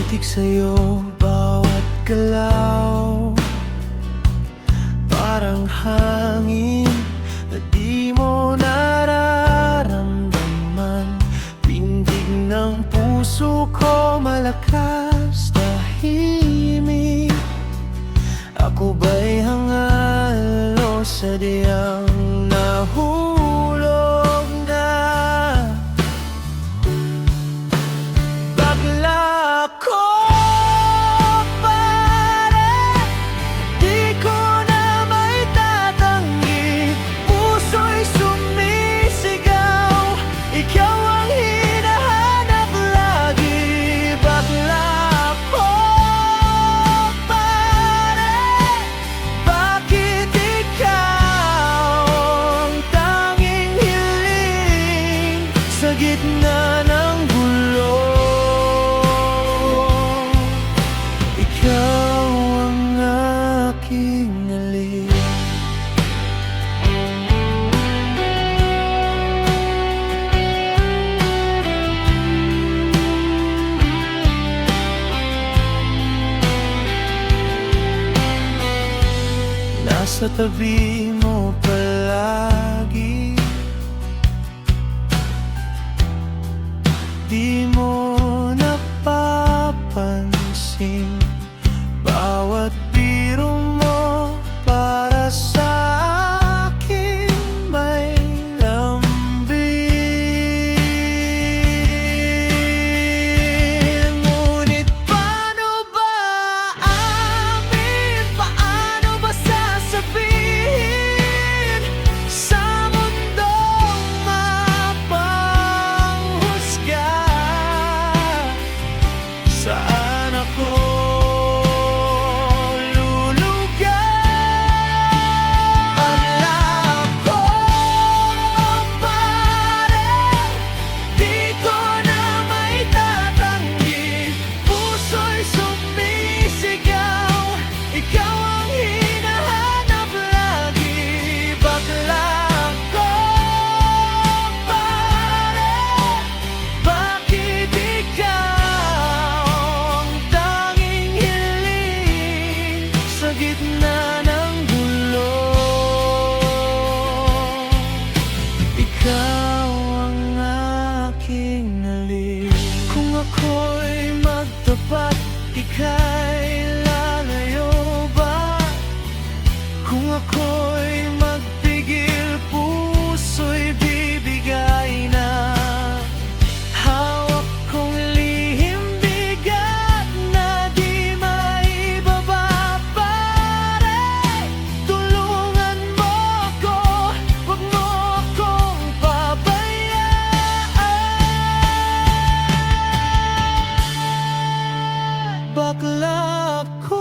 Pumitik sa'yo bawat galaw, parang hangin na di mo nararamdaman. Pintig ng puso ko malakas, tahimik. Ako ba'y hangal o sadyang nahulog na? Bakla ako, pare, di ko na maitatanggi. Puso'y sumisigaw, ikaw ang hinahanap lagi. Bakla ako, pare, bakit ikaw ang tanging hiling sa gitna ng gulo? Ikaw ang aking nalik. Nasa tabi mo palagi, di mo napapansin bawat biro mo para sa akin may lambing. Ngunit paano ba aamin? Paano ba sasabihin sa mundong mapanghusga? Saan ako lulugar? Alam ko, pare, di ko na maitatanggi. Puso'y sumisigaw, ikaw ang hinahanap lagi. Bakla ko, pare, bakit ikaw ang tanging hiling sa gitna ng gulo? Ikaw ang aking nalik. Kung ako'y magtapat, ika'y lalayo ba? Kung ako'y magpigil, puso'y bibigay na. Hawak kong lihim, bigat na di maibaba. Pare, tulungan mo ko, wag mo akong pabayaan. Bakla ako,